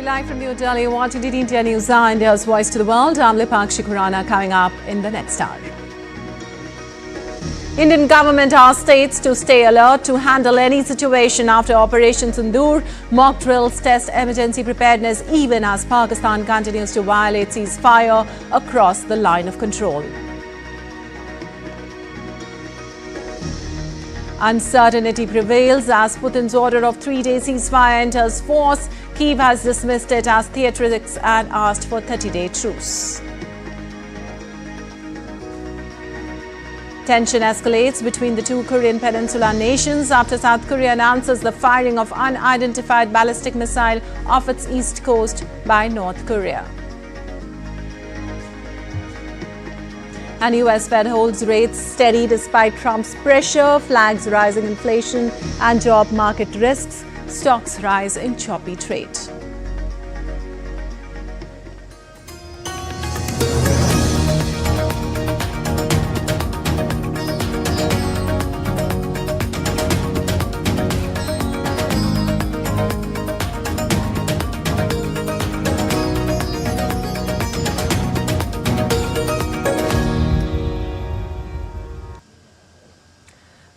Live from New Delhi, watching DD India News, India's voice to the world. I'm Lipakshi Khurana, coming up in the next hour. Indian government asks states to stay alert to handle any situation after Operation Sindoor. Mock drills test emergency preparedness even as Pakistan continues to violate ceasefire across the line of control. Uncertainty prevails as Putin's order of 3-day ceasefire enters force. Kyiv has dismissed it as theatrics and asked for 30-day truce. Tension escalates between the two Korean peninsula nations after South Korea announces the firing of unidentified ballistic missile off its east coast by North Korea. And US Fed holds rates steady despite Trump's pressure, flags rising inflation and job market risks. Stocks rise in choppy trade.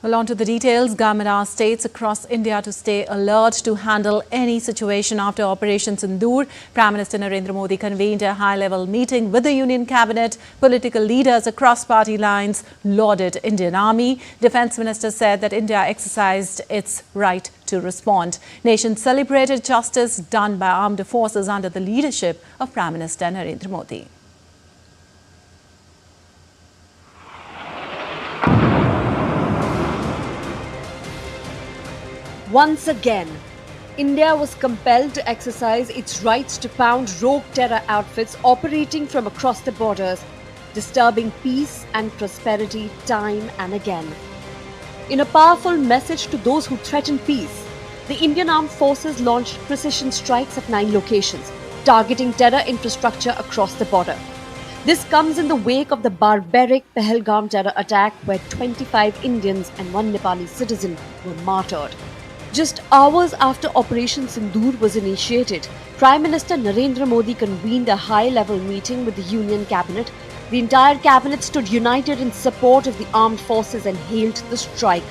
Well, on to the details. Government asks states across India to stay alert to handle any situation after Operation Sindoor. Prime Minister Narendra Modi convened a high-level meeting with the Union Cabinet. Political leaders across party lines lauded Indian Army. Defence Minister said that India exercised its right to respond. Nation celebrated justice done by armed forces under the leadership of Prime Minister Narendra Modi. Once again, India was compelled to exercise its rights to pound rogue terror outfits operating from across the borders, disturbing peace and prosperity time and again. In a powerful message to those who threaten peace, the Indian Armed Forces launched precision strikes at 9 locations, targeting terror infrastructure across the border. This comes in the wake of the barbaric Pahalgam terror attack where 25 Indians and 1 Nepali citizen were martyred. Just hours after Operation Sindoor was initiated, Prime Minister Narendra Modi convened a high-level meeting with the Union Cabinet. The entire cabinet stood united in support of the armed forces and hailed the strike.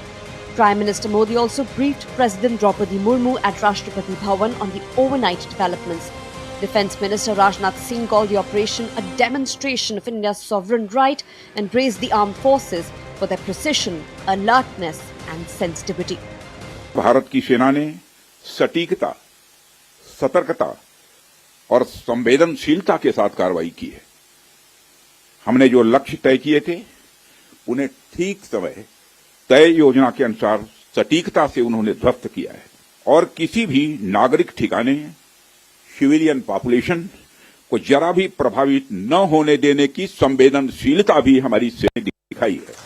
Prime Minister Modi also briefed President Draupadi Murmu at Rashtrapati Bhavan on the overnight developments. Defence Minister Rajnath Singh called the operation a demonstration of India's sovereign right and praised the armed forces for their precision, alertness and sensitivity. Bharat की सेना ने सटीकता, सतर्कता और संवेदनशीलता के साथ कार्रवाई की है। हमने जो लक्ष्य तय किए थे, उन्हें ठीक समय तय योजना के अनुसार सटीकता से उन्होंने ध्वस्त किया है और किसी भी नागरिक ठिकाने, सिविलियन पॉपुलेशन को जरा भी प्रभावित न होने देने की संवेदनशीलता भी हमारी सेना ने दिखाई है।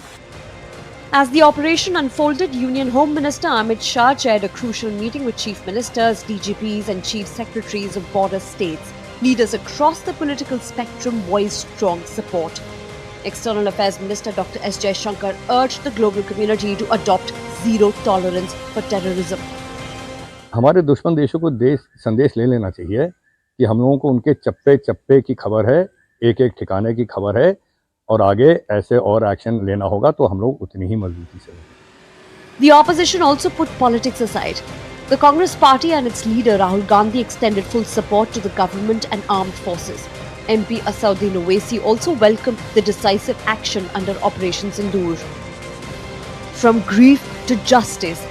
As the operation unfolded, Union Home Minister Amit Shah chaired a crucial meeting with Chief Ministers, DGPs and Chief Secretaries of border states. Leaders across the political spectrum voiced strong support. External Affairs Minister Dr. S. Jaishankar urged the global community to adopt zero tolerance for terrorism. हमारे दुश्मन देशों को संदेश ले लेना चाहिए कि हम लोगों को उनके चप्पे चप्पे की खबर है, एक एक ठिकाने की खबर है और आगे ऐसे और एक्शन लेना होगा तो हम लोग उतनी ही मजबूती से। The opposition also put politics aside. The Congress party and its leader Rahul Gandhi extended full support to the government and armed forces. MP Asauddin Owaisi also welcomed the decisive action under Operation Sindoor. From grief to justice,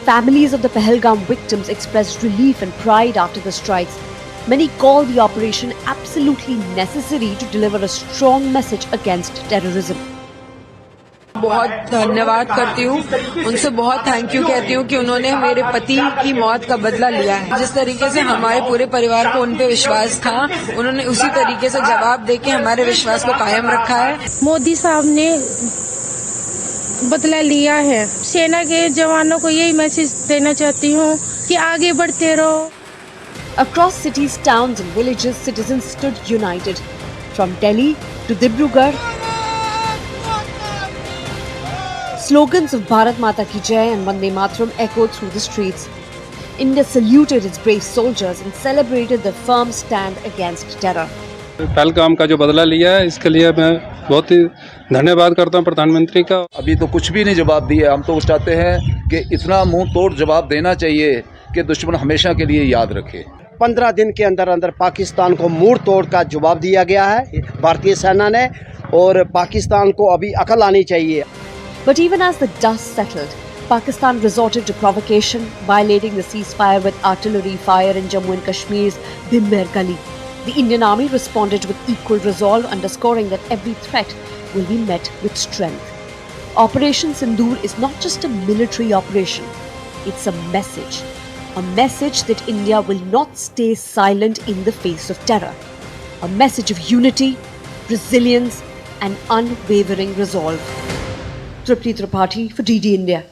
families of the Pahalgam victims expressed relief and pride after the strikes. Many call the operation absolutely necessary to deliver a strong message against terrorism. बहुत धन्यवाद करती हूँ, उनसे बहुत thank you कहती हूँ कि उन्होंने मेरे पति की मौत का बदला लिया है। जिस तरीके से हमारे पूरे परिवार को उन पे विश्वास था, उन्होंने उसी तरीके से जवाब देके हमारे विश्वास को कायम रखा है। मोदी साहब ने बदला लिया है। सेना के जवानों को यही मैसेज देना चाहती हूँ कि आगे बढ़ते रहो। Across cities, towns and villages, citizens stood united. From Delhi to Dibrugarh, slogans of Bharat Mata Ki Jai and Vande Mataram echoed through the streets. India saluted its brave soldiers and celebrated their firm stand against terror. Pahalgam का जो बदला लिया है इसके लिए मैं बहुत ही धन्यवाद करता हूं प्रधानमंत्री का। अभी तो कुछ भी नहीं जवाब दिया, हम तो चाहते हैं कि इतना मुंह तोड़ जवाब देना चाहिए कि दुश्मन हमेशा के लिए याद रखे। 15 दिन के अंदर अंदर पाकिस्तान को मुंह तोड़ का जवाब दिया गया है भारतीय सेना ने, और पाकिस्तान को अभी अकल आनी चाहिए। But even as the dust settled, Pakistan resorted to provocation, violating the ceasefire with artillery fire in Jammu and Kashmir's Bhimber Gully. The Indian Army responded with equal resolve, underscoring that every threat will be met with strength. Operation Sindoor is not just a military operation, it's a message that India will not stay silent in the face of terror. A message of unity, resilience and unwavering resolve. Tripti Tripathi for DD India.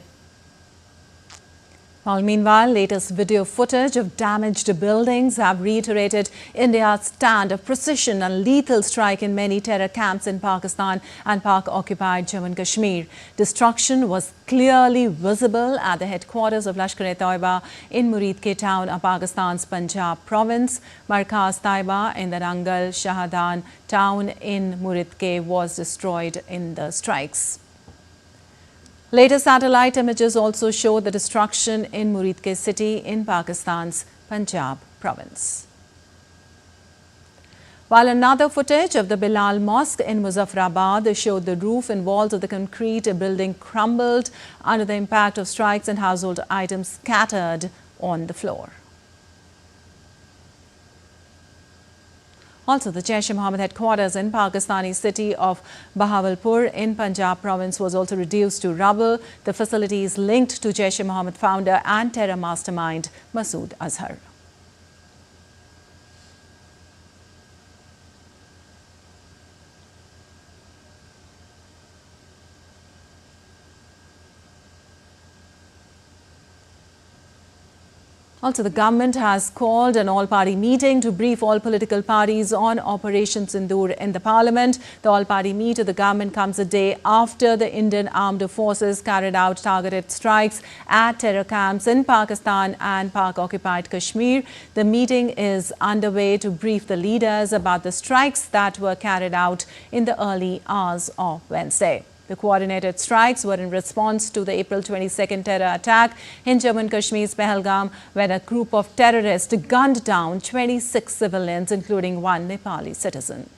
Well, meanwhile, latest video footage of damaged buildings have reiterated India's stand of precision and lethal strike in many terror camps in Pakistan and Pak-occupied Jammu and Kashmir. Destruction was clearly visible at the headquarters of Lashkar-e-Taiba in Murid town of Pakistan's Punjab province. Markaz Taiba in the Rangal Shahadan town in Murid was destroyed in the strikes. Latest satellite images also show the destruction in Murid city in Pakistan's Punjab province. While another footage of the Bilal Mosque in Muzaffarabad showed the roof and walls of the concrete building crumbled under the impact of strikes and household items scattered on the floor. Also, the Jaish-e-Mohammed headquarters in Pakistani city of Bahawalpur in Punjab province was also reduced to rubble. The facility is linked to Jaish-e-Mohammed founder and terror mastermind Masood Azhar. Also, the government has called an all-party meeting to brief all political parties on Operation Sindoor in the parliament. The all-party meet of the government comes a day after the Indian armed forces carried out targeted strikes at terror camps in Pakistan and Pak-occupied Kashmir. The meeting is underway to brief the leaders about the strikes that were carried out in the early hours of Wednesday. The coordinated strikes were in response to the April 22nd terror attack in Jammu and Kashmir's Pahalgam, when a group of terrorists gunned down 26 civilians, including one Nepali citizen.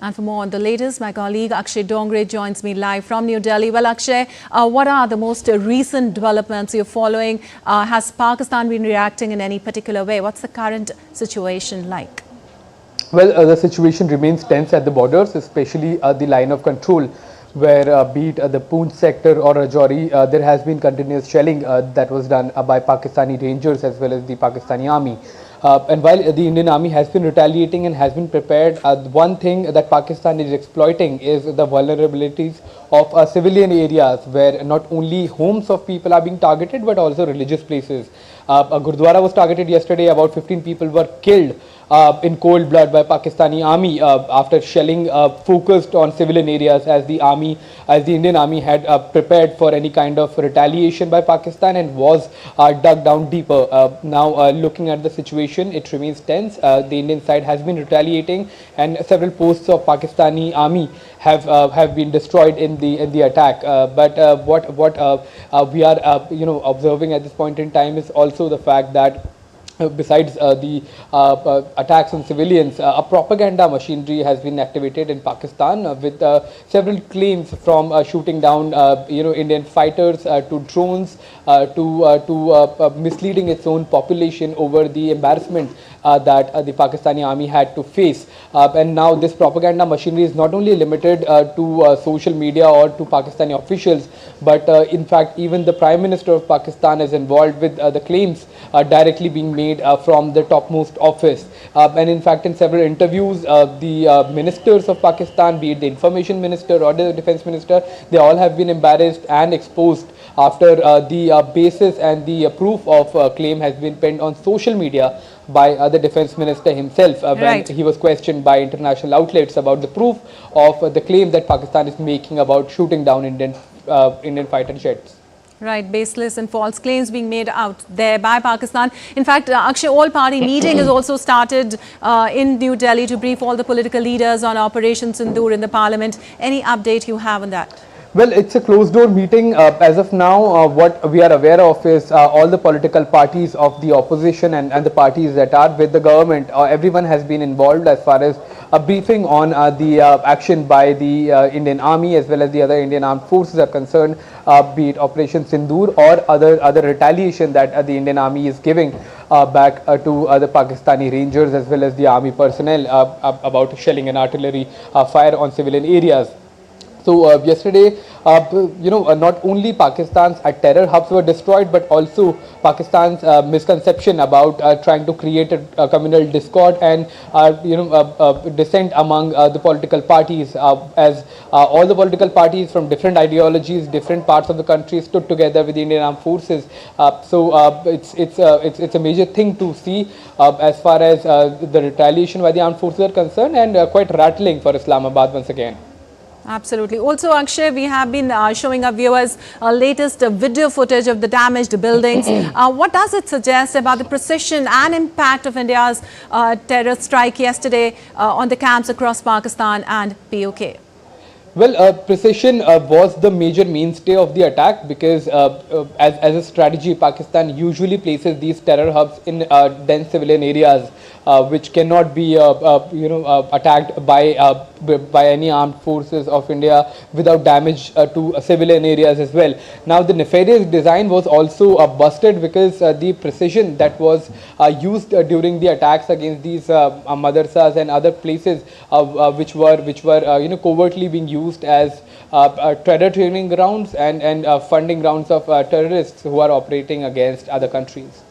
And for more on the latest, my colleague Akshay Dongre joins me live from New Delhi. Well, Akshay, what are the most recent developments you're following? Has Pakistan been reacting in any particular way? What's the current situation like? Well, the situation remains tense at the borders, especially the line of control, where be it the Poonch sector or Rajouri, there has been continuous shelling that was done by Pakistani Rangers as well as the Pakistani Army. And while the Indian Army has been retaliating and has been prepared, one thing that Pakistan is exploiting is the vulnerabilities of civilian areas, where not only homes of people are being targeted but also religious places. A Gurdwara was targeted yesterday. About 15 people were killed in cold blood by Pakistani Army after shelling focused on civilian areas, as the Indian Army had prepared for any kind of retaliation by Pakistan and was dug down deeper. Now looking at the situation, it remains tense. The Indian side has been retaliating, and several posts of Pakistani Army have been destroyed in the attack. But what we are observing at this point in time is also the fact that besides the attacks on civilians, a propaganda machinery has been activated in Pakistan with several claims, from shooting down Indian fighters to drones to misleading its own population over the embarrassment that the Pakistani Army had to face. And now this propaganda machinery is not only limited to social media or to Pakistani officials, but in fact even the Prime Minister of Pakistan is involved with the claims directly being made made from the topmost office. And in fact, in several interviews, the ministers of Pakistan, be it the information minister or the defense minister, they all have been embarrassed and exposed after the basis and the proof of claim has been penned on social media by the defense minister himself when he was questioned by international outlets about the proof of the claim that Pakistan is making about shooting down Indian fighter jets. Right, baseless and false claims being made out there by Pakistan. In fact, Akshay, all-party meeting has also started in New Delhi to brief all the political leaders on Operation Sindoor in the parliament. Any update you have on that? Well, it's a closed-door meeting. As of now, what we are aware of is all the political parties of the opposition and the parties that are with the government. Everyone has been involved as far as a briefing on the action by the Indian Army as well as the other Indian armed forces are concerned, be it Operation Sindoor or other retaliation that the Indian Army is giving back to the Pakistani Rangers as well as the Army personnel about shelling and artillery fire on civilian areas. So yesterday, not only Pakistan's terror hubs were destroyed, but also Pakistan's misconception about trying to create a communal discord and dissent among the political parties, as all the political parties from different ideologies, different parts of the country stood together with the Indian Armed Forces. It's a major thing to see as far as the retaliation by the armed forces are concerned, and quite rattling for Islamabad once again. Absolutely. Also, Akshay, we have been showing our viewers latest video footage of the damaged buildings. What does it suggest about the precision and impact of India's terror strike yesterday on the camps across Pakistan and POK? Well, precision was the major mainstay of the attack because as a strategy, Pakistan usually places these terror hubs in dense civilian areas which cannot be attacked by any armed forces of India without damage to civilian areas as well. Now, the nefarious design was also busted because the precision that was used during the attacks against these madrasas and other places which were covertly being used as terror training grounds and funding grounds of terrorists who are operating against other countries.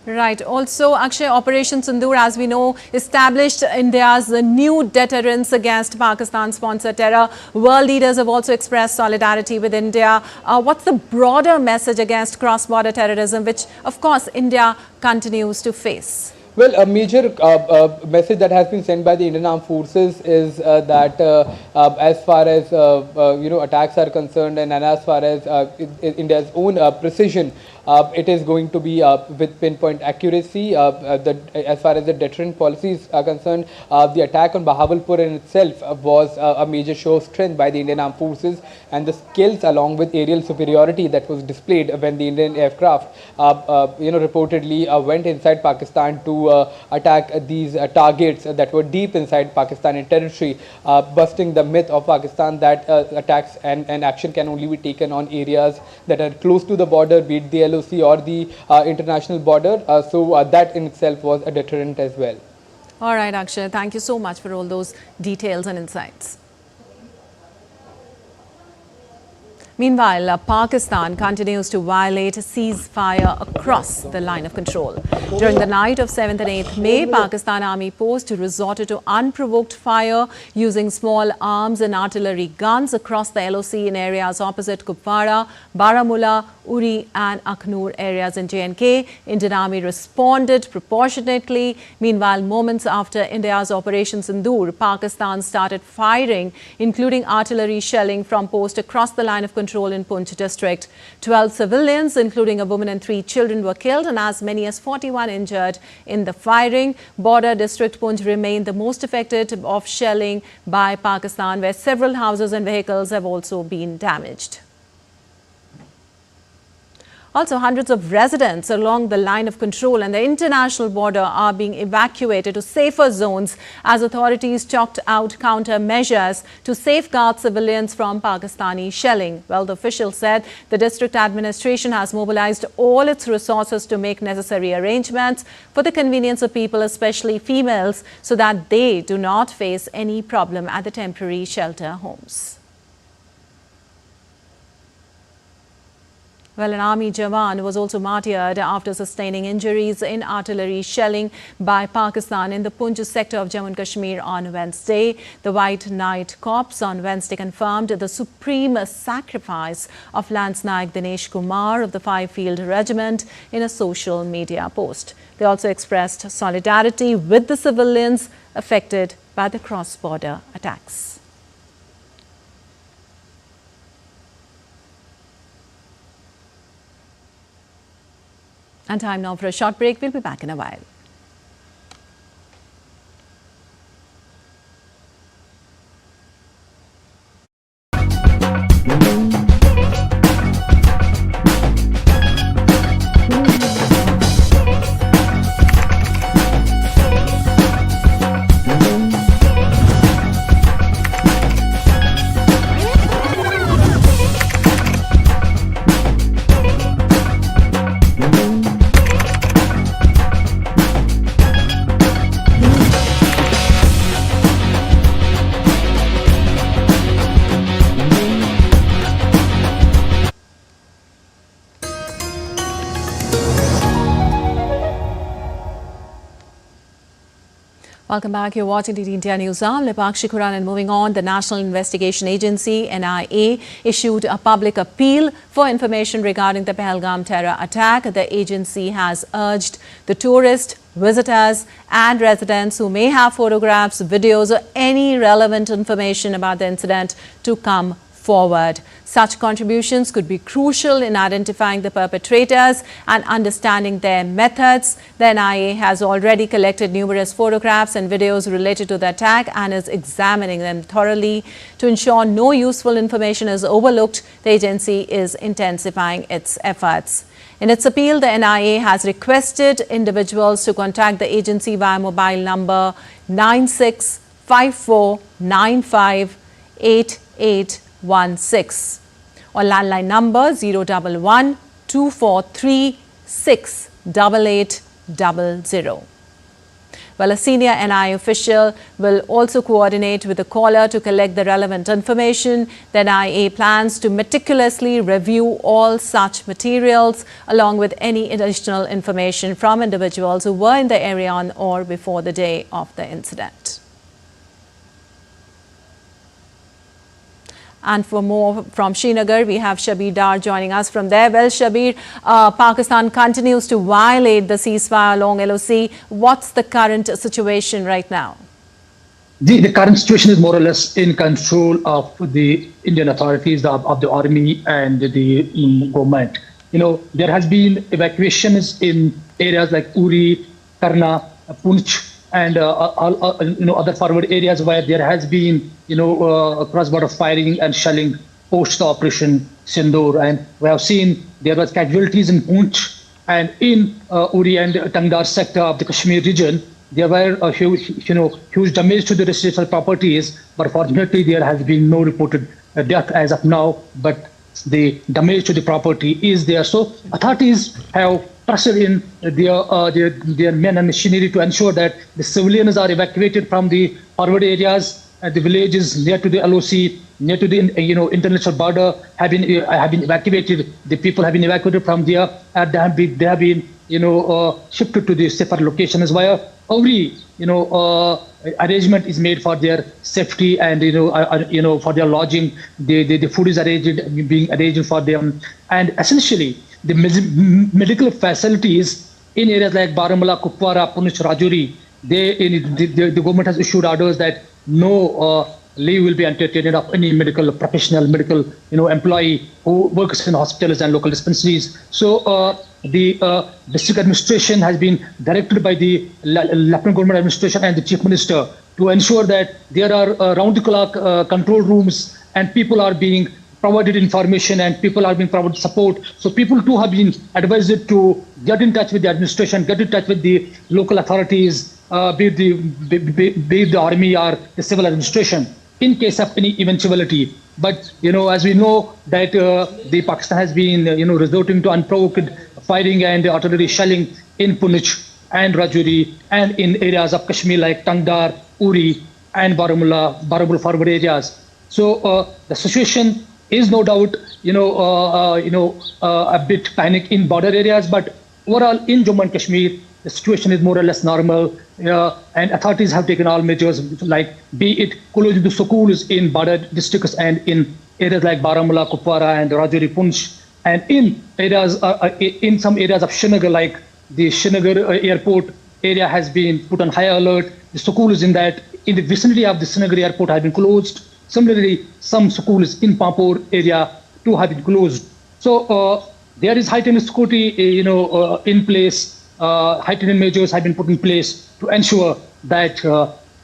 Right. Also, Akshay, Operation Sindoor, as we know, established India's new deterrence against Pakistan-sponsored terror. World leaders have also expressed solidarity with India. What's the broader message against cross-border terrorism, which, of course, India continues to face? Well, a major message that has been sent by the Indian Armed Forces is that as far as attacks are concerned and as far as India's own precision, it is going to be with pinpoint accuracy. As far as the deterrent policies are concerned, the attack on Bahawalpur in itself was a major show of strength by the Indian Armed Forces, and the skills along with aerial superiority that was displayed when the Indian aircraft reportedly went inside Pakistan to attack these targets that were deep inside Pakistani territory, busting the myth of Pakistan that attacks and action can only be taken on areas that are close to the border, be it the LOC or the international border. So that in itself was a deterrent as well. All right, Akshay, thank you so much for all those details and insights. Meanwhile, Pakistan continues to violate a ceasefire across the line of control. During the night of 7th and 8th May, Pakistan Army Post resorted to unprovoked fire using small arms and artillery guns across the LOC in areas opposite Kupwara, Baramulla, Uri and Akhnur areas in J&K. Indian Army responded proportionately. Meanwhile, moments after India's Operation Sindoor, Pakistan started firing, including artillery shelling from posts across the line of control in Poonch district. 12 civilians, including a woman and 3 children, were killed and as many as 41 injured in the firing. Border district Poonch remained the most affected of shelling by Pakistan, where several houses and vehicles have also been damaged. Also, hundreds of residents along the line of control and the international border are being evacuated to safer zones as authorities chalked out countermeasures to safeguard civilians from Pakistani shelling. Well, the official said the district administration has mobilized all its resources to make necessary arrangements for the convenience of people, especially females, so that they do not face any problem at the temporary shelter homes. Well, an army jawan was also martyred after sustaining injuries in artillery shelling by Pakistan in the Poonch sector of Jammu and Kashmir on Wednesday. The White Knight Corps on Wednesday confirmed the supreme sacrifice of Lance Naik Dinesh Kumar of the 5 Field Regiment in a social media post. They also expressed solidarity with the civilians affected by the cross-border attacks. And time now for a short break. We'll be back in a while. Welcome back. You're watching DD India News. I'm Lipakshi Khuran, and moving on, the National Investigation Agency (NIA) issued a public appeal for information regarding the Pahalgam terror attack. The agency has urged the tourists, visitors and residents who may have photographs, videos or any relevant information about the incident to come forward. Such contributions could be crucial in identifying the perpetrators and understanding their methods. The NIA has already collected numerous photographs and videos related to the attack and is examining them thoroughly. To ensure no useful information is overlooked, the agency is intensifying its efforts. In its appeal, the NIA has requested individuals to contact the agency via mobile number 9654958816 or landline number 011 243 68800. Well, a senior NIA official will also coordinate with the caller to collect the relevant information. The NIA plans to meticulously review all such materials along with any additional information from individuals who were in the area on or before the day of the incident. And for more from Srinagar, we have Shabir Dar joining us from there. Well, Shabir, Pakistan continues to violate the ceasefire along LOC. What's the current situation right now? The current situation is more or less in control of the Indian authorities, of the army and the government. You know, there has been evacuations in areas like Uri, Karna, Poonch, and other forward areas where there has been cross-border firing and shelling post the operation Sindoor, and we have seen there was casualties in Poonch and in Uri and Tangdar sector of the Kashmir region. There were huge damage to the residential properties, but fortunately there has been no reported death as of now. But the damage to the property is there, so authorities have pressured in their men and machinery to ensure that the civilians are evacuated from the forward areas. The villages near to the LOC, near to the international border have been evacuated. The people have been evacuated from there. They have been shifted to the safer locations where every arrangement is made for their safety and for their lodging. The food is being arranged for them, and essentially the medical facilities in areas like Baramulla, Kupwara, Poonch, Rajouri, the government has issued orders that no leave will be entertained of any medical employee who works in hospitals and local dispensaries. So the district administration has been directed by the Lieutenant Government Administration and the Chief Minister to ensure that there are round-the-clock control rooms and people are being provided information and people are being provided support. So people too have been advised to get in touch with the administration, get in touch with the local authorities, be it the army or the civil administration, in case of any eventuality. But as we know that the Pakistan has been resorting to unprovoked firing and artillery shelling in Poonch and Rajouri and in areas of Kashmir like Tangdar, Uri and Baramulla forward areas. So the situation is no doubt a bit panic in border areas. But overall, in Jammu and Kashmir, the situation is more or less normal, and authorities have taken all measures, like be it closing the schools in border districts and in areas like Baramulla, Kupwara, and Rajouri, Punch, and in areas, in some areas of Srinagar, like the Srinagar airport area has been put on high alert. The schools in the vicinity of the Srinagar airport have been closed. Similarly, some schools in Pampur area too have been closed. So there is heightened security, in place. Heightened measures have been put in place to ensure that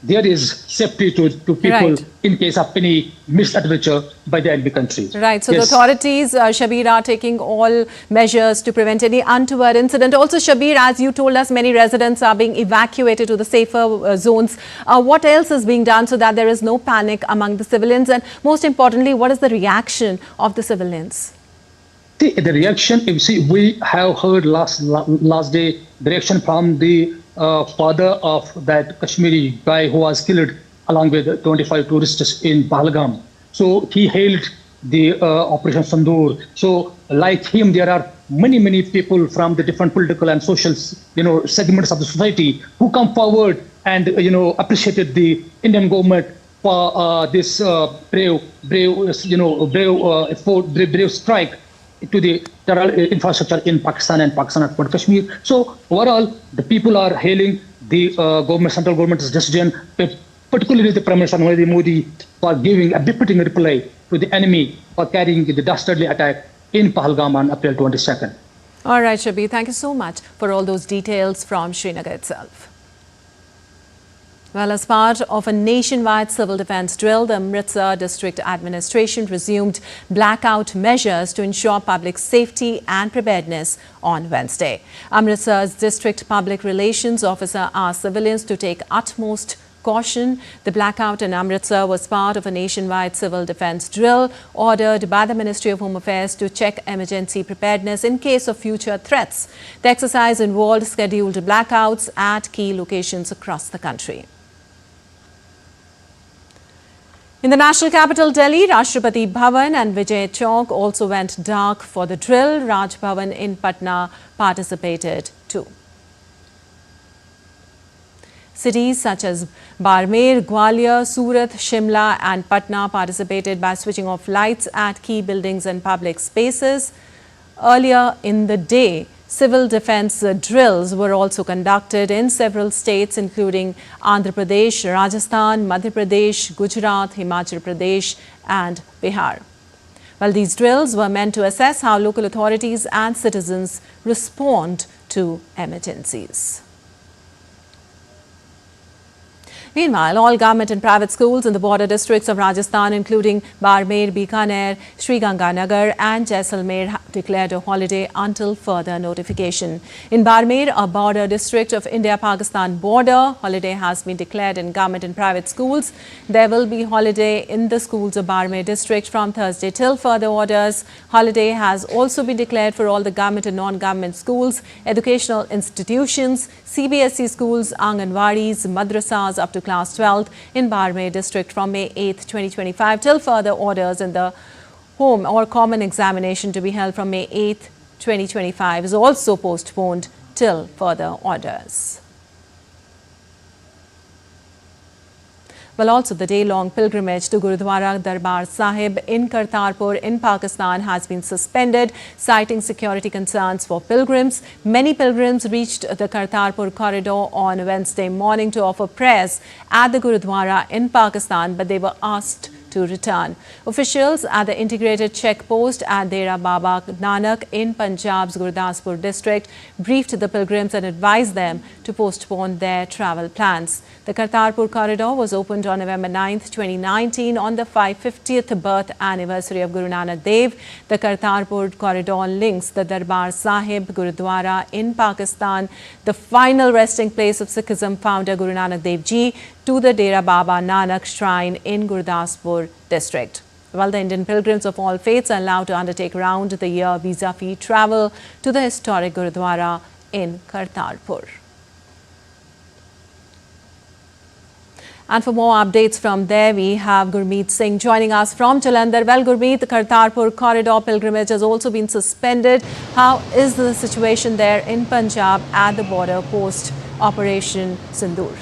there is safety to people in case of any misadventure by the enemy country. Right. So the authorities, Shabir, are taking all measures to prevent any untoward incident. Also, Shabir, as you told us, many residents are being evacuated to the safer zones. What else is being done so that there is no panic among the civilians? And most importantly, what is the reaction of the civilians? The reaction, we have heard last day, the reaction from the father of that Kashmiri guy who was killed along with 25 tourists in Pahalgam. So he hailed the Operation Sindoor. So like him, there are many people from the different political and social, segments of the society who come forward and, appreciated the Indian government for this brave strike to the infrastructure in Pakistan and Kashmir. So overall, the people are hailing the central government's decision, particularly the Prime Minister Narendra Modi, for giving a befitting reply to the enemy for carrying the dastardly attack in Pahalgam on April 22nd. All right, Shabir, thank you so much for all those details from Srinagar itself. Well, as part of a nationwide civil defence drill, the Amritsar District Administration resumed blackout measures to ensure public safety and preparedness on Wednesday. Amritsar's District Public Relations Officer asked civilians to take utmost caution. The blackout in Amritsar was part of a nationwide civil defence drill ordered by the Ministry of Home Affairs to check emergency preparedness in case of future threats. The exercise involved scheduled blackouts at key locations across the country. In the national capital, Delhi, Rashtrapati Bhavan and Vijay Chowk also went dark for the drill. Raj Bhavan in Patna participated too. Cities such as Barmer, Gwalior, Surat, Shimla and Patna participated by switching off lights at key buildings and public spaces. Earlier in the day, civil defence drills were also conducted in several states, including Andhra Pradesh, Rajasthan, Madhya Pradesh, Gujarat, Himachal Pradesh and Bihar. Well, these drills were meant to assess how local authorities and citizens respond to emergencies. Meanwhile, all government and private schools in the border districts of Rajasthan, including Barmer, Bikaner, Sriganganagar and Jaisalmer, have declared a holiday until further notification. In Barmer, a border district of India-Pakistan border, holiday has been declared in government and private schools. There will be holiday in the schools of Barmer district from Thursday till further orders. Holiday has also been declared for all the government and non-government schools, educational institutions, CBSE schools, Anganwadis, madrasas up to class 12th in Barmer district from May 8, 2025 till further orders, in the home or common examination to be held from May 8, 2025 is also postponed till further orders. Well, also the day-long pilgrimage to Gurudwara Darbar Sahib in Kartarpur in Pakistan has been suspended, citing security concerns for pilgrims. Many pilgrims reached the Kartarpur corridor on Wednesday morning to offer prayers at the Gurudwara in Pakistan, but they were asked to return. Officials at the integrated checkpost at Dera Baba Nanak in Punjab's Gurdaspur district briefed the pilgrims and advised them to postpone their travel plans. The Kartarpur corridor was opened on November 9, 2019 on the 550th birth anniversary of Guru Nanak Dev. The Kartarpur corridor links the Darbar Sahib Gurudwara in Pakistan, the final resting place of Sikhism founder Guru Nanak Dev Ji, to the Dera Baba Nanak shrine in Gurdaspur district. While the Indian pilgrims of all faiths are allowed to undertake round-the-year visa-free travel to the historic Gurudwara in Kartarpur. And for more updates from there, we have Gurmeet Singh joining us from Jalandhar. Well, Gurmeet, the Kartarpur corridor pilgrimage has also been suspended. How is the situation there in Punjab at the border post Operation Sindoor?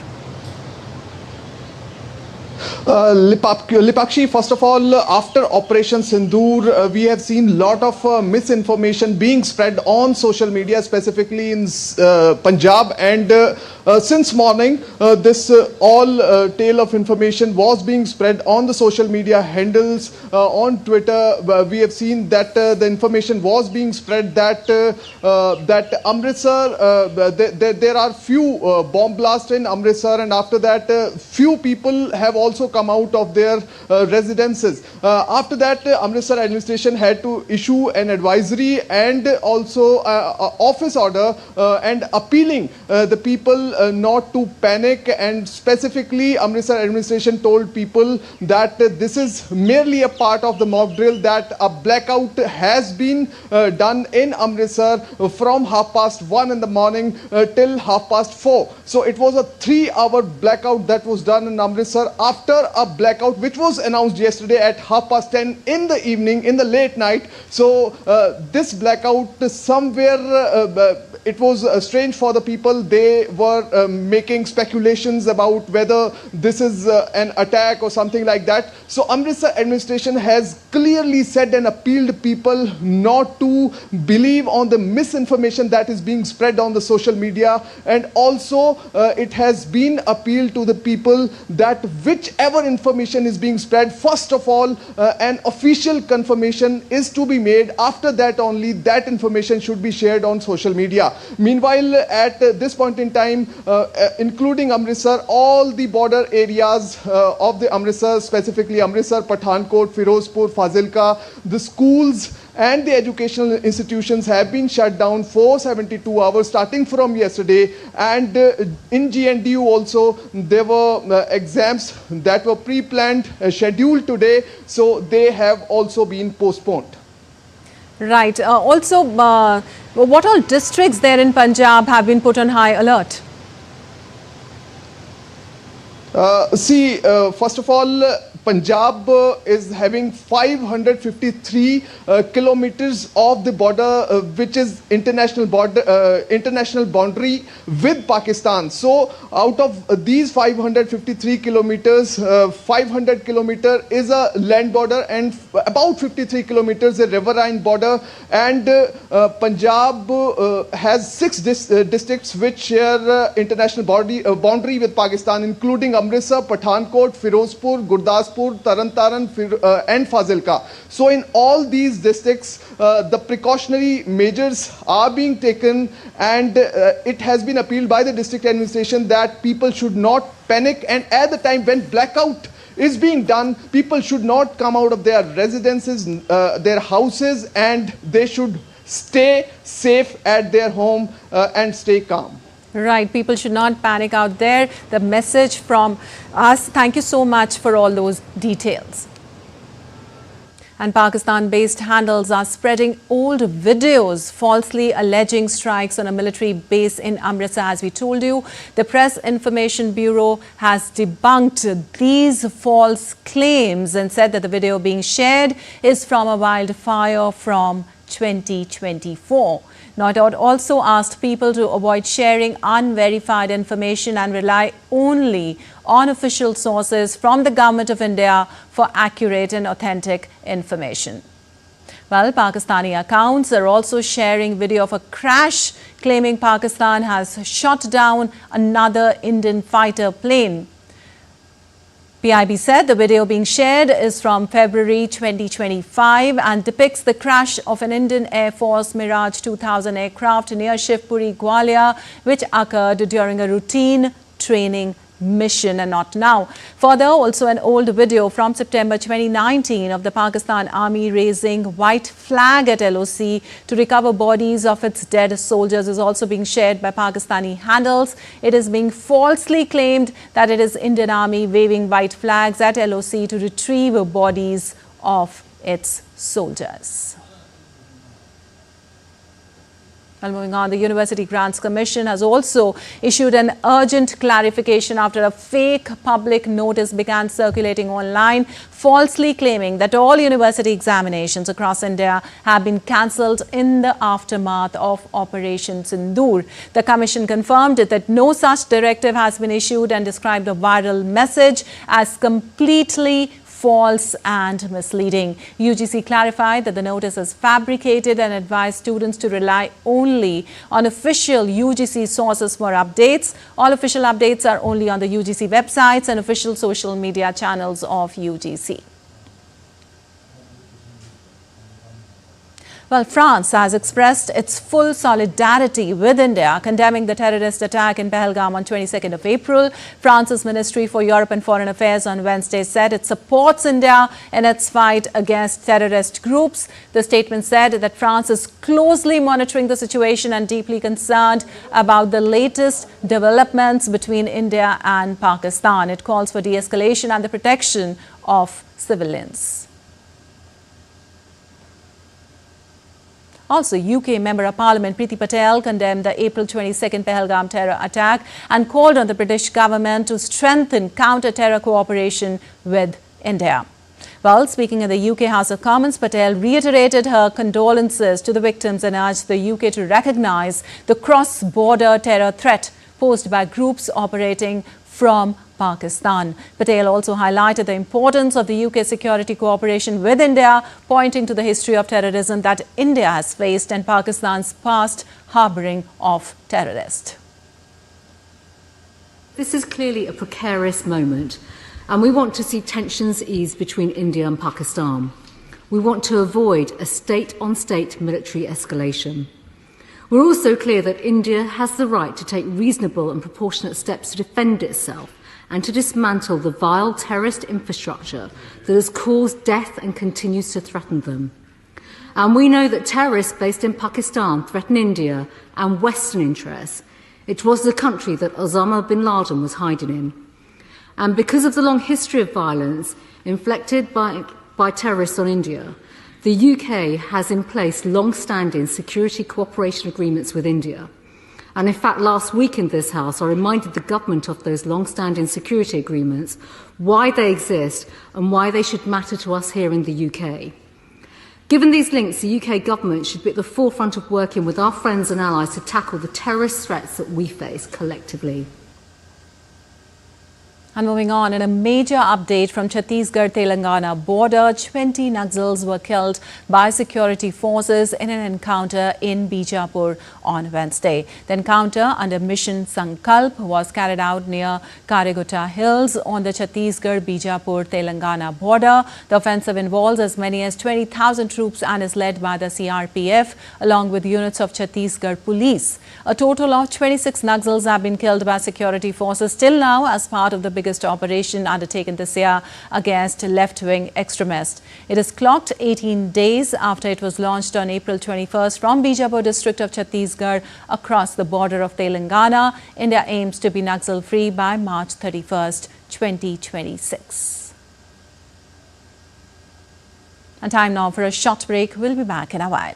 Lipakshi, first of all, after Operation Sindoor, we have seen a lot of misinformation being spread on social media, specifically in Punjab. And since morning, this all tale of information was being spread on the social media handles, on Twitter. We have seen that the information was being spread that that Amritsar, there are few bomb blasts in Amritsar, and after that, few people have also come out of their residences. After that, Amritsar administration had to issue an advisory and also office order and appealing the people not to panic, and specifically Amritsar administration told people that this is merely a part of the mock drill, that a blackout has been done in Amritsar from 1:30 in the morning till 4:30. So it was a 3-hour blackout that was done in Amritsar after a blackout which was announced yesterday at 10:30 in the evening, in the late night. So this blackout somewhere it was strange for the people. They were making speculations about whether this is an attack or something like that. So Amritsar administration has clearly said and appealed people not to believe on the misinformation that is being spread on the social media, and also it has been appealed to the people that whichever information is being spread, first of all an official confirmation is to be made. After that only that information should be shared on social media. Meanwhile, at this point in time, including Amritsar, all the border areas of the Amritsar, specifically Amritsar, Pathankot, Firozpur, Fazilka, the schools and the educational institutions have been shut down for 72 hours starting from yesterday. And in GNDU also, there were exams that were pre-planned, scheduled today, so they have also been postponed. Right. Also, what all districts there in Punjab have been put on high alert? First of all, Punjab is having 553 kilometers of the border, which is international boundary with Pakistan. So out of these 553 kilometers, 500 kilometers is a land border, and about 53 kilometers a riverine border. And Punjab has 6 districts which share international boundary with Pakistan, including Amritsar, Pathankot, Firozpur, Gurdaspur, Taran Taran and Fazilka. So in all these districts, the precautionary measures are being taken, and it has been appealed by the district administration that people should not panic, and at the time when blackout is being done, people should not come out of their residences, their houses, and they should stay safe at their home and stay calm. Right, people should not panic out there. The message from us. Thank you so much for all those details. And Pakistan-based handles are spreading old videos falsely alleging strikes on a military base in Amritsar. As we told you, the Press Information Bureau has debunked these false claims and said that the video being shared is from a wildfire from 2024. NOIDOT also asked people to avoid sharing unverified information and rely only on official sources from the Government of India for accurate and authentic information. Well, Pakistani accounts are also sharing video of a crash claiming Pakistan has shot down another Indian fighter plane. PIB said the video being shared is from February 2025 and depicts the crash of an Indian Air Force Mirage 2000 aircraft near Shivpuri, Gwalior, which occurred during a routine training mission and not now. Further, also an old video from September 2019 of the Pakistan Army raising white flag at LOC to recover bodies of its dead soldiers is also being shared by Pakistani handles. It is being falsely claimed that it is Indian Army waving white flags at LOC to retrieve bodies of its soldiers. Well, moving on, the University Grants Commission has also issued an urgent clarification after a fake public notice began circulating online, falsely claiming that all university examinations across India have been cancelled in the aftermath of Operation Sindoor. The Commission confirmed that no such directive has been issued and described the viral message as completely false and misleading. UGC clarified that the notice is fabricated and advised students to rely only on official UGC sources for updates. All official updates are only on the UGC websites and official social media channels of UGC. Well, France has expressed its full solidarity with India, condemning the terrorist attack in Pahalgam on 22nd of April. France's Ministry for Europe and Foreign Affairs on Wednesday said it supports India in its fight against terrorist groups. The statement said that France is closely monitoring the situation and deeply concerned about the latest developments between India and Pakistan. It calls for de-escalation and the protection of civilians. Also, UK Member of Parliament Priti Patel condemned the April 22nd Pahalgam terror attack and called on the British government to strengthen counter-terror cooperation with India. Well, speaking in the UK House of Commons, Patel reiterated her condolences to the victims and urged the UK to recognise the cross-border terror threat posed by groups operating from Pakistan. Patel also highlighted the importance of the UK security cooperation with India, pointing to the history of terrorism that India has faced and Pakistan's past harbouring of terrorists. This is clearly a precarious moment, and we want to see tensions ease between India and Pakistan. We want to avoid a state-on-state military escalation. We're also clear that India has the right to take reasonable and proportionate steps to defend itself and to dismantle the vile terrorist infrastructure that has caused death and continues to threaten them. And we know that terrorists based in Pakistan threaten India and Western interests. It was the country that Osama bin Laden was hiding in. And because of the long history of violence inflicted by terrorists on India, the UK has in place long-standing security cooperation agreements with India. And in fact, last week in this House, I reminded the government of those long-standing security agreements, why they exist and why they should matter to us here in the UK. Given these links, the UK government should be at the forefront of working with our friends and allies to tackle the terrorist threats that we face collectively. And moving on, in a major update from Chhattisgarh-Telangana border, 20 Naxals were killed by security forces in an encounter in Bijapur on Wednesday. The encounter under Mission Sankalp was carried out near Karegutta Hills on the Chhattisgarh-Bijapur-Telangana border. The offensive involves as many as 20,000 troops and is led by the CRPF along with units of Chhattisgarh Police. A total of 26 Naxals have been killed by security forces till now as part of the biggest operation undertaken this year against left-wing extremists. It is clocked 18 days after it was launched on April 21st from Bijapur district of Chhattisgarh across the border of Telangana. India aims to be Naxal-free by March 31st, 2026. And time now for a short break. We'll be back in a while.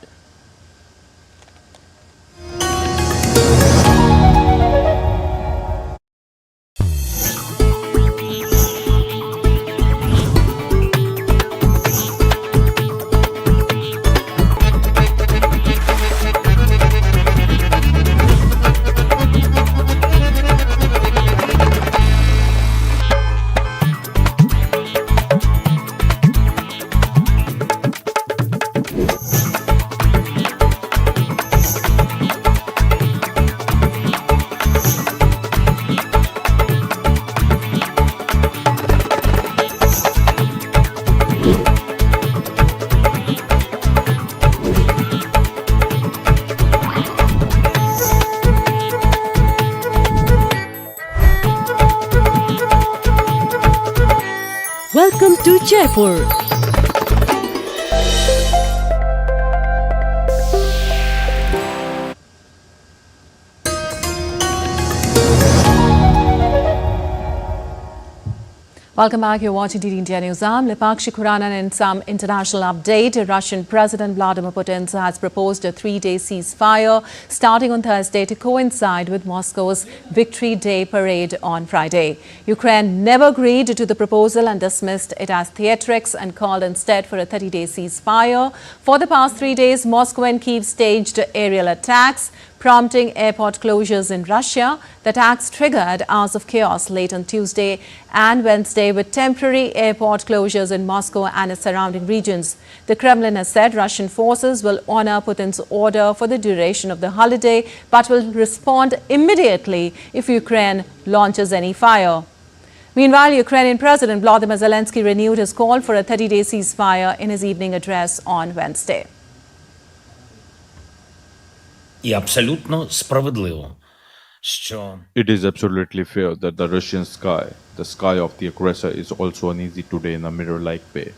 Welcome to Jaipur. Welcome back. You're watching DD India News. I'm Lipakshi Khuranan. In some international update, Russian President Vladimir Putin has proposed a 3-day ceasefire starting on Thursday to coincide with Moscow's Victory Day parade on Friday. Ukraine never agreed to the proposal and dismissed it as theatrics and called instead for a 30-day ceasefire. For the past 3 days, Moscow and Kyiv staged aerial attacks, prompting airport closures in Russia. The attacks triggered hours of chaos late on Tuesday and Wednesday with temporary airport closures in Moscow and its surrounding regions. The Kremlin has said Russian forces will honor Putin's order for the duration of the holiday but will respond immediately if Ukraine launches any fire. Meanwhile, Ukrainian President Volodymyr Zelensky renewed his call for a 30-day ceasefire in his evening address on Wednesday. It is absolutely fair that the Russian sky, the sky of the aggressor, is also uneasy today in a mirror-like way.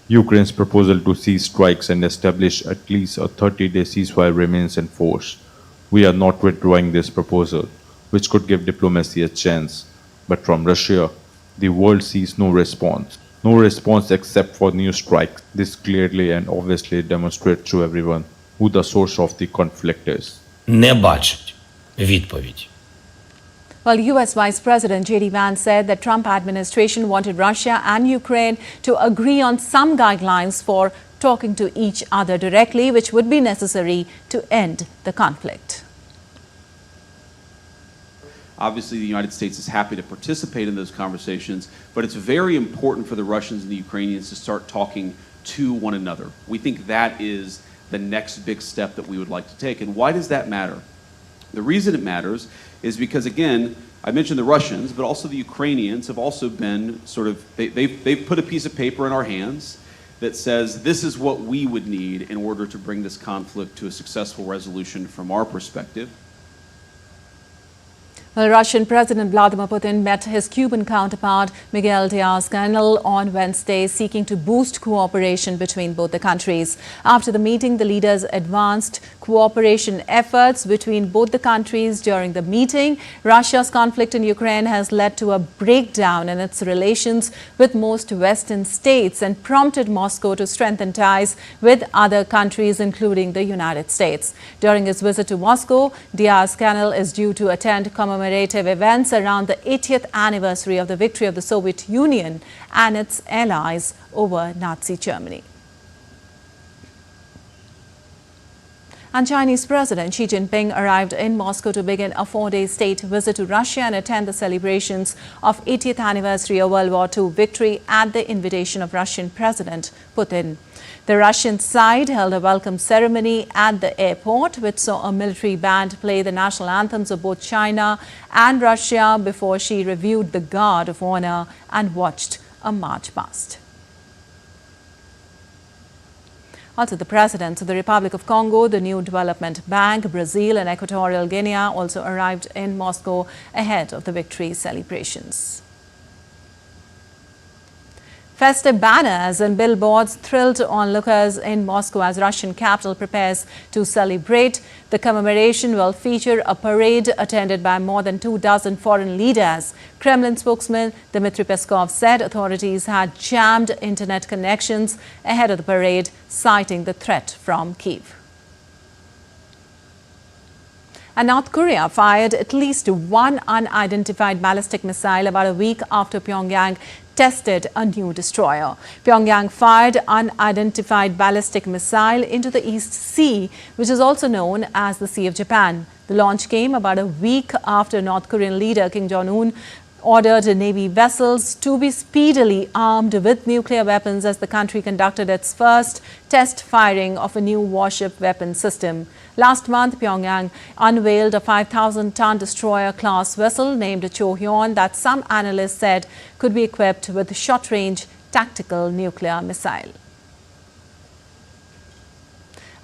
Ukraine's proposal to cease strikes and establish at least a 30-day ceasefire remains in force. We are not withdrawing this proposal, which could give diplomacy a chance. But from Russia, the world sees no response. No response except for new strikes. This clearly and obviously demonstrates to everyone who the source of the conflict is. Well, U.S. Vice President J.D. Vance said that Trump administration wanted Russia and Ukraine to agree on some guidelines for talking to each other directly, which would be necessary to end the conflict. Obviously, the United States is happy to participate in those conversations, but it's very important for the Russians and the Ukrainians to start talking to one another. We think that is the next big step that we would like to take. And why does that matter? The reason it matters is because, again, I mentioned the Russians, but also the Ukrainians have also been sort of, they've put a piece of paper in our hands that says this is what we would need in order to bring this conflict to a successful resolution from our perspective. Well, Russian President Vladimir Putin met his Cuban counterpart Miguel Diaz-Canel on Wednesday, seeking to boost cooperation between both the countries. After the meeting, the leaders advanced cooperation efforts between both the countries. During the meeting, Russia's conflict in Ukraine has led to a breakdown in its relations with most Western states and prompted Moscow to strengthen ties with other countries, including the United States. During his visit to Moscow, Diaz-Canel is due to attend commemorative events around the 80th anniversary of the victory of the Soviet Union and its allies over Nazi Germany. And Chinese President Xi Jinping arrived in Moscow to begin a 4-day state visit to Russia and attend the celebrations of 80th anniversary of World War II victory at the invitation of Russian President Putin. The Russian side held a welcome ceremony at the airport, which saw a military band play the national anthems of both China and Russia before Xi reviewed the Guard of Honor and watched a march past. Also, the presidents of the Republic of Congo, the New Development Bank, Brazil and Equatorial Guinea also arrived in Moscow ahead of the victory celebrations. Festive banners and billboards thrilled onlookers in Moscow as Russian capital prepares to celebrate. The commemoration will feature a parade attended by more than 24 foreign leaders. Kremlin spokesman Dmitry Peskov said authorities had jammed internet connections ahead of the parade, citing the threat from Kyiv. And North Korea fired at least one unidentified ballistic missile about a week after Pyongyang tested a new destroyer. Pyongyang fired unidentified ballistic missile into the East Sea, which is also known as the Sea of Japan. The launch came about a week after North Korean leader Kim Jong-un ordered Navy vessels to be speedily armed with nuclear weapons as the country conducted its first test firing of a new warship weapon system. Last month, Pyongyang unveiled a 5,000-ton destroyer-class vessel named Chohyon that some analysts said could be equipped with short-range tactical nuclear missile.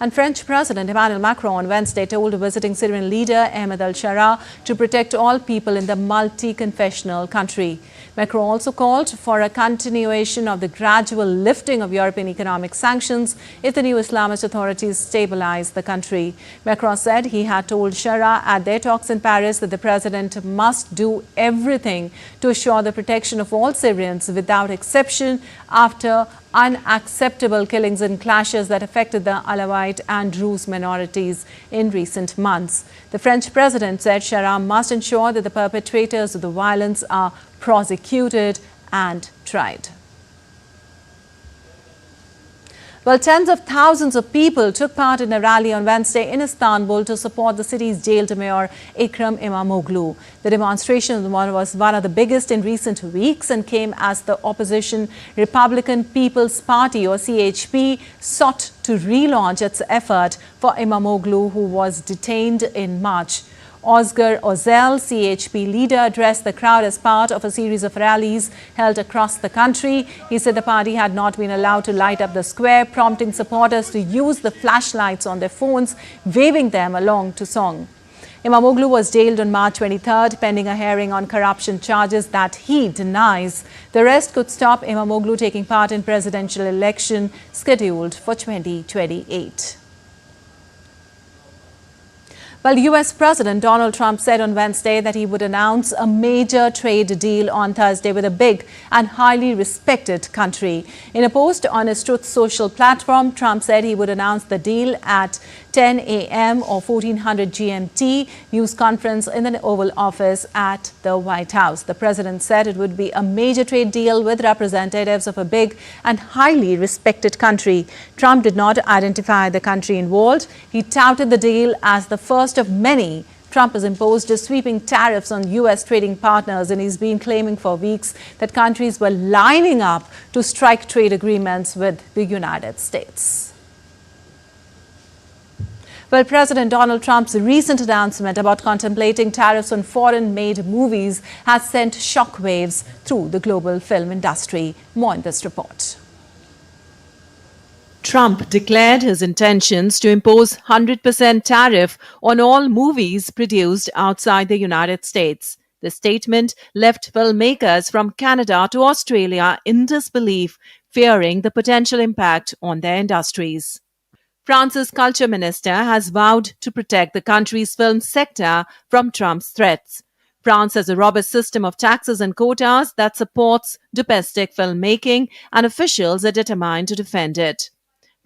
And French President Emmanuel Macron on Wednesday told visiting Syrian leader Ahmed al-Sharaa to protect all people in the multi-confessional country. Macron also called for a continuation of the gradual lifting of European economic sanctions if the new Islamist authorities stabilize the country. Macron said he had told Sharaa at their talks in Paris that the president must do everything to assure the protection of all Syrians without exception after unacceptable killings and clashes that affected the Alawite and Druze minorities in recent months. The French president said Sharaa must ensure that the perpetrators of the violence are prosecuted and tried. Well, tens of thousands of people took part in a rally on Wednesday in Istanbul to support the city's jailed mayor Ekrem İmamoğlu. The demonstration was one of the biggest in recent weeks and came as the opposition Republican People's Party or CHP sought to relaunch its effort for İmamoğlu, who was detained in March. Özgür Özel, CHP leader, addressed the crowd as part of a series of rallies held across the country. He said the party had not been allowed to light up the square, prompting supporters to use the flashlights on their phones, waving them along to song. İmamoğlu was jailed on March 23rd, pending a hearing on corruption charges that he denies. The arrest could stop İmamoğlu taking part in presidential election scheduled for 2028. Well, U.S. President Donald Trump said on Wednesday that he would announce a major trade deal on Thursday with a big and highly respected country. In a post on his Truth social platform, Trump said he would announce the deal at 10 a.m. or 1400 GMT news conference in the Oval Office at the White House. The president said it would be a major trade deal with representatives of a big and highly respected country. Trump did not identify the country involved. He touted the deal as the first of many. Trump has imposed sweeping tariffs on U.S. trading partners, and he's been claiming for weeks that countries were lining up to strike trade agreements with the United States. Well, President Donald Trump's recent announcement about contemplating tariffs on foreign-made movies has sent shockwaves through the global film industry. More in this report. Trump declared his intentions to impose 100% tariff on all movies produced outside the United States. The statement left filmmakers from Canada to Australia in disbelief, fearing the potential impact on their industries. France's culture minister has vowed to protect the country's film sector from Trump's threats. France has a robust system of taxes and quotas that supports domestic filmmaking, and officials are determined to defend it.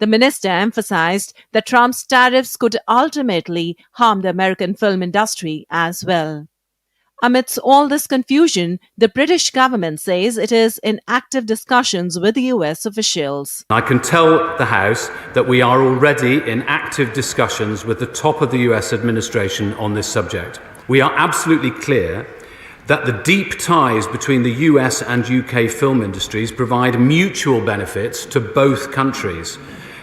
The minister emphasized that Trump's tariffs could ultimately harm the American film industry as well. Amidst all this confusion, the British government says it is in active discussions with US officials. I can tell the House that we are already in active discussions with the top of the US administration on this subject. We are absolutely clear that the deep ties between the US and UK film industries provide mutual benefits to both countries.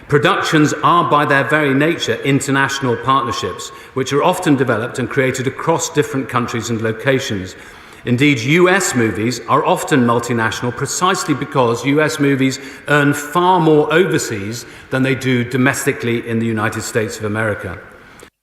Productions are by their very nature international partnerships, which are often developed and created across different countries and locations. Indeed, US movies are often multinational precisely because US movies earn far more overseas than they do domestically in the United States of America.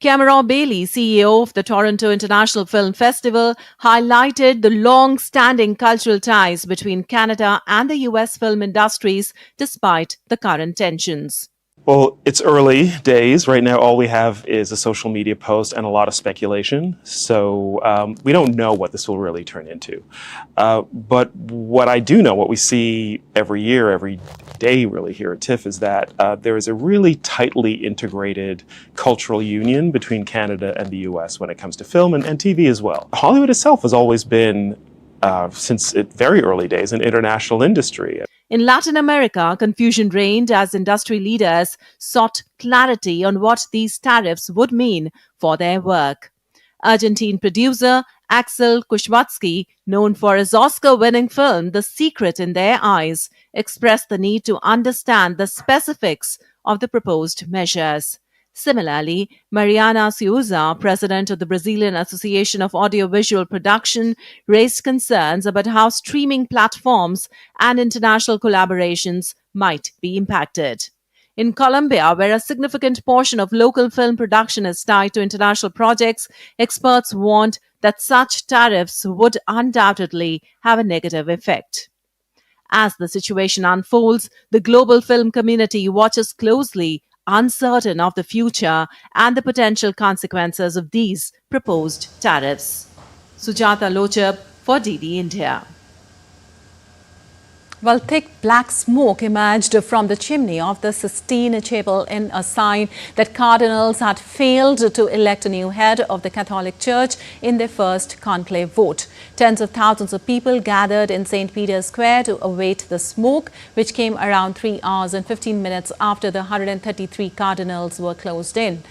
Cameron Bailey, CEO of the Toronto International Film Festival, highlighted the long-standing cultural ties between Canada and the US film industries despite the current tensions. Well, it's early days. Right now, all we have is a social media post and a lot of speculation. So we don't know what this will really turn into. But what I do know, what we see every year, every day really here at TIFF, is that there is a really tightly integrated cultural union between Canada and the US when it comes to film and TV as well. Hollywood itself has always been, since its very early days, an international industry. In Latin America, confusion reigned as industry leaders sought clarity on what these tariffs would mean for their work. Argentine producer Axel Kuchwatsky, known for his Oscar-winning film The Secret in Their Eyes, expressed the need to understand the specifics of the proposed measures. Similarly, Mariana Souza, president of the Brazilian Association of Audiovisual Production, raised concerns about how streaming platforms and international collaborations might be impacted. In Colombia, where a significant portion of local film production is tied to international projects, experts warned that such tariffs would undoubtedly have a negative effect. As the situation unfolds, the global film community watches closely, uncertain of the future and the potential consequences of these proposed tariffs. Sujata Lochab for DD India. Well, thick black smoke emerged from the chimney of the Sistine Chapel in a sign that cardinals had failed to elect a new head of the Catholic Church in their first conclave vote. Tens of thousands of people gathered in St. Peter's Square to await the smoke, which came around 3 hours and 15 minutes after the 133 cardinals were closed in.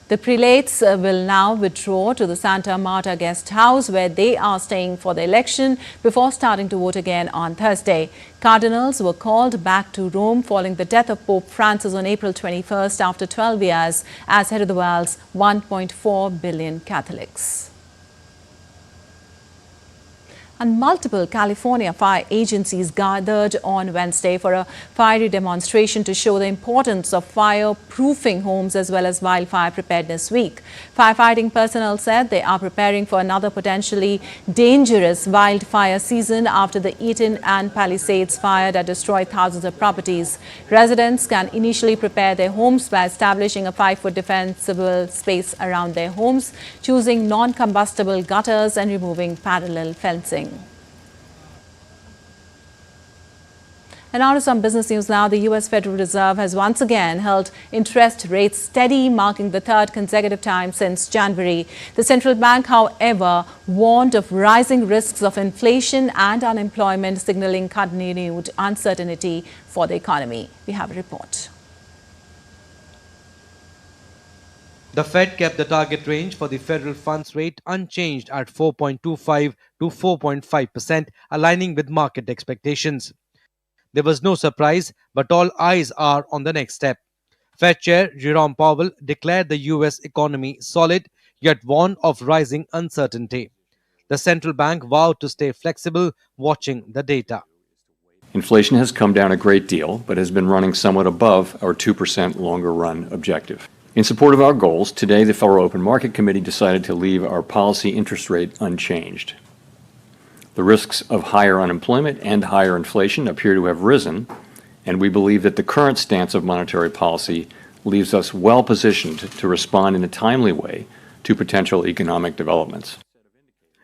The prelates will now withdraw to the Santa Marta guest house, where they are staying for the election before starting to vote again on Thursday. Cardinals were called back to Rome following the death of Pope Francis on April 21st after 12 years as head of the world's 1.4 billion Catholics. And multiple California fire agencies gathered on Wednesday for a fiery demonstration to show the importance of fireproofing homes as well as Wildfire Preparedness Week. Firefighting personnel said they are preparing for another potentially dangerous wildfire season after the Eaton and Palisades fire that destroyed thousands of properties. Residents can initially prepare their homes by establishing a 5-foot defensible space around their homes, choosing non-combustible gutters and removing parallel fencing. And now to some business news now. The U.S. Federal Reserve has once again held interest rates steady, marking the third consecutive time since January. The central bank, however, warned of rising risks of inflation and unemployment, signaling continued uncertainty for the economy. We have a report. The Fed kept the target range for the federal funds rate unchanged at 4.25 to 4.5%, aligning with market expectations. There was no surprise, but all eyes are on the next step. Fed Chair Jerome Powell declared the U.S. economy solid, yet warned of rising uncertainty. The central bank vowed to stay flexible, watching the data. Inflation has come down a great deal, but has been running somewhat above our 2% longer run objective. In support of our goals, today the Federal Open Market Committee decided to leave our policy interest rate unchanged. The risks of higher unemployment and higher inflation appear to have risen, and we believe that the current stance of monetary policy leaves us well positioned to respond in a timely way to potential economic developments.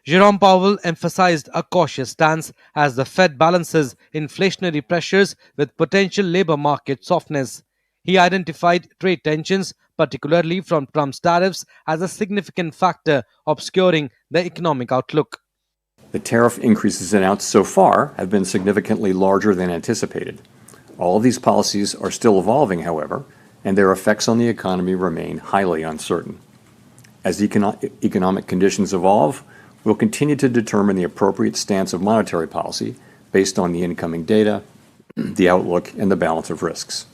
Jerome Powell emphasized a cautious stance as the Fed balances inflationary pressures with potential labor market softness. He identified trade tensions, particularly from Trump's tariffs, as a significant factor obscuring the economic outlook. The tariff increases announced so far have been significantly larger than anticipated. All of these policies are still evolving, however, and their effects on the economy remain highly uncertain. As economic conditions evolve, we'll continue to determine the appropriate stance of monetary policy based on the incoming data, the outlook, and the balance of risks.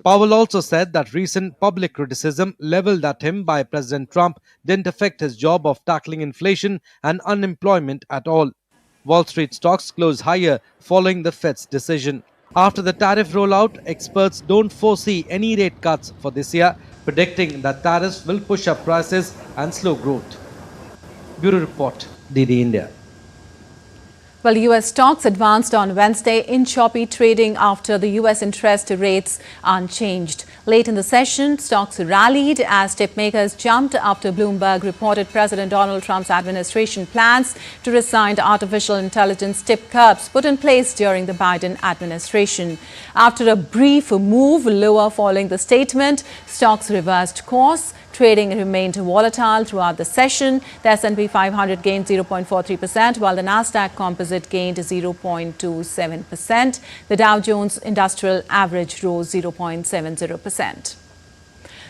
Powell also said that recent public criticism leveled at him by President Trump didn't affect his job of tackling inflation and unemployment at all. Wall Street stocks closed higher following the Fed's decision. After the tariff rollout, experts don't foresee any rate cuts for this year, predicting that tariffs will push up prices and slow growth. Bureau Report, DD India. Well, U.S. stocks advanced on Wednesday in choppy trading after the U.S. interest rates unchanged. Late in the session, stocks rallied as tip makers jumped after Bloomberg reported President Donald Trump's administration plans to rescind artificial intelligence tip curbs put in place during the Biden administration. After a brief move lower following the statement, stocks reversed course. Trading remained volatile throughout the session. The S&P 500 gained 0.43%, while the Nasdaq Composite gained 0.27%. The Dow Jones Industrial Average rose 0.70%.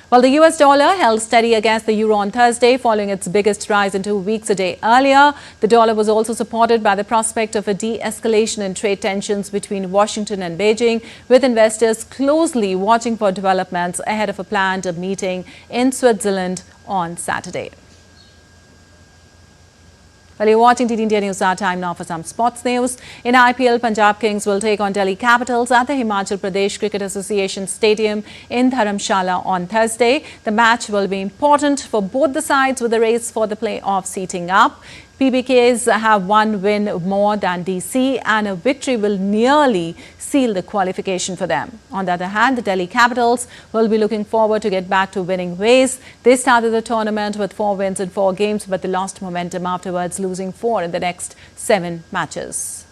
Well, the US dollar held steady against the euro on Thursday following its biggest rise in 2 weeks a day earlier. The dollar was also supported by the prospect of a de-escalation in trade tensions between Washington and Beijing, with investors closely watching for developments ahead of a planned meeting in Switzerland on Saturday. Well, you're watching TT India News. Our time now for some sports news. In IPL, Punjab Kings will take on Delhi Capitals at the Himachal Pradesh Cricket Association Stadium in Dharamshala on Thursday. The match will be important for both the sides with the race for the playoff seating up. PBKs have one win more than DC, and a victory will nearly seal the qualification for them. On the other hand, the Delhi Capitals will be looking forward to get back to winning ways. They started the tournament with 4 wins in 4 games, but they lost momentum afterwards, losing 4 in the next 7 matches.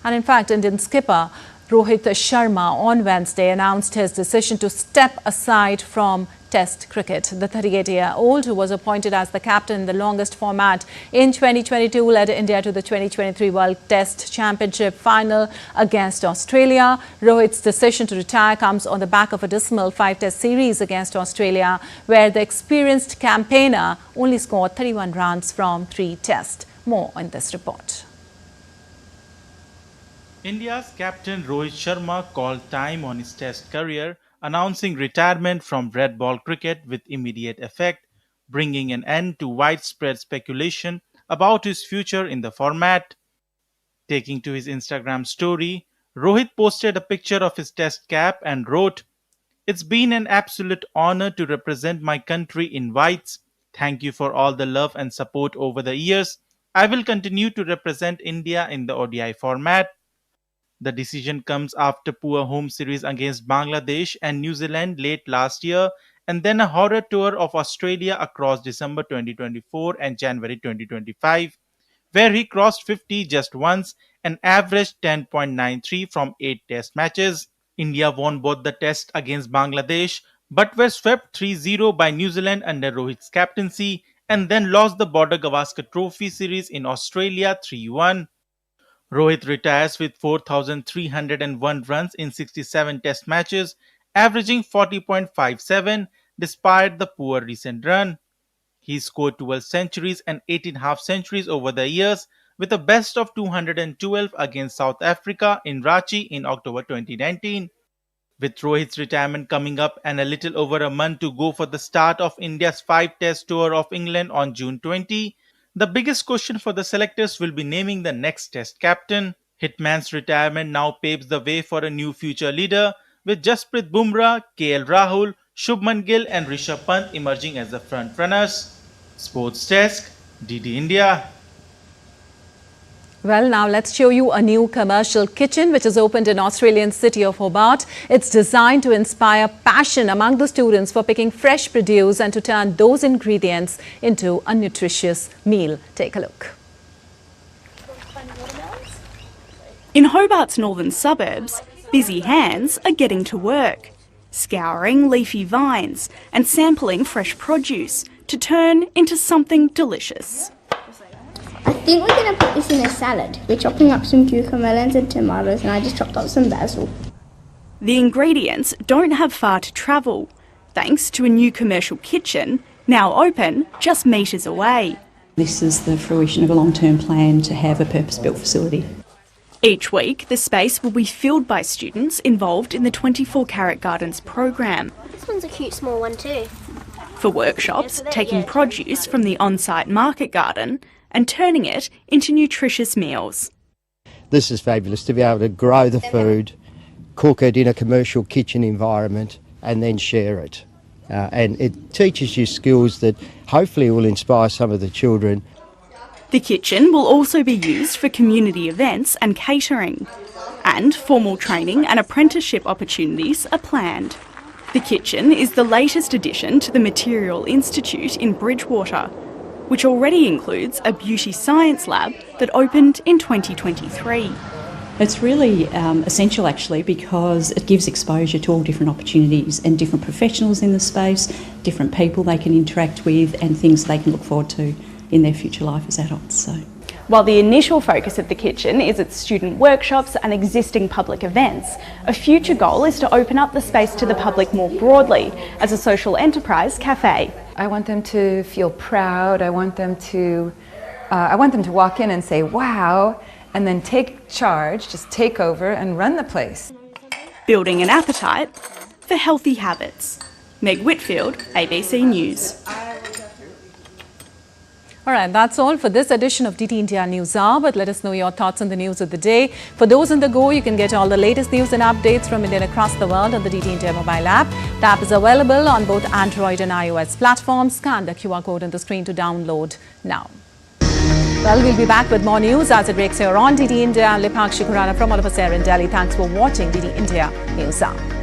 And in fact, Indian skipper Rohit Sharma on Wednesday announced his decision to step aside from Test cricket. The 38-year-old, who was appointed as the captain in the longest format in 2022, led India to the 2023 World Test Championship final against Australia. Rohit's decision to retire comes on the back of a dismal 5-test series against Australia, where the experienced campaigner only scored 31 runs from 3 tests. More in this report. India's captain Rohit Sharma called time on his Test career, announcing retirement from red ball cricket with immediate effect, bringing an end to widespread speculation about his future in the format. Taking to his Instagram story, Rohit posted a picture of his Test cap and wrote, "It's been an absolute honor to represent my country in whites. Thank you for all the love and support over the years. I will continue to represent India in the ODI format." The decision comes after poor home series against Bangladesh and New Zealand late last year, and then a horror tour of Australia across December 2024 and January 2025, where he crossed 50 just once and averaged 10.93 from 8 test matches. India won both the test against Bangladesh, but were swept 3-0 by New Zealand under Rohit's captaincy, and then lost the Border Gavaskar Trophy series in Australia 3-1. Rohit retires with 4,301 runs in 67 test matches, averaging 40.57 despite the poor recent run. He scored 12 centuries and 18 half centuries over the years, with a best of 212 against South Africa in Ranchi in October 2019. With Rohit's retirement coming up and a little over a month to go for the start of India's 5-test tour of England on June 20, the biggest question for the selectors will be naming the next Test captain. Hitman's retirement now paves the way for a new future leader, with Jasprit Bumrah, KL Rahul, Shubman Gill and Rishabh Pant emerging as the front runners. Sports Desk, DD India. Well, now let's show you a new commercial kitchen which is opened in Australian city of Hobart. It's designed to inspire passion among the students for picking fresh produce and to turn those ingredients into a nutritious meal. Take a look. In Hobart's northern suburbs, busy hands are getting to work, scouring leafy vines and sampling fresh produce to turn into something delicious. I think we're going to put this in a salad. We're chopping up some cucumbers and tomatoes, and I just chopped up some basil. The ingredients don't have far to travel, thanks to a new commercial kitchen, now open just metres away. This is the fruition of a long-term plan to have a purpose-built facility. Each week, the space will be filled by students involved in the 24 Carat Gardens program. This one's a cute small one too. For workshops, taking produce from the on-site market garden and turning it into nutritious meals. This is fabulous, to be able to grow the food, cook it in a commercial kitchen environment and then share it. And it teaches you skills that hopefully will inspire some of the children. The kitchen will also be used for community events and catering, and formal training and apprenticeship opportunities are planned. The kitchen is the latest addition to the Material Institute in Bridgewater, which already includes a beauty science lab that opened in 2023. It's really essential actually because it gives exposure to all different opportunities and different professionals in the space, different people they can interact with and things they can look forward to in their future life as adults. So, while the initial focus of the kitchen is its student workshops and existing public events, a future goal is to open up the space to the public more broadly as a social enterprise cafe. I want them to feel proud. I want them to walk in and say, wow, and then take charge, just take over and run the place. Building an appetite for healthy habits. Meg Whitfield, ABC News. All right, that's all for this edition of DT India News Hour. But let us know your thoughts on the news of the day. For those on the go, you can get all the latest news and updates from India and across the world on the DT India mobile app. The app is available on both Android and iOS platforms. Scan the QR code on the screen to download now. Well, we'll be back with more news as it breaks here on DT India. I'm Lipakshi Khurana from all of us here in Delhi. Thanks for watching DT India News Hour.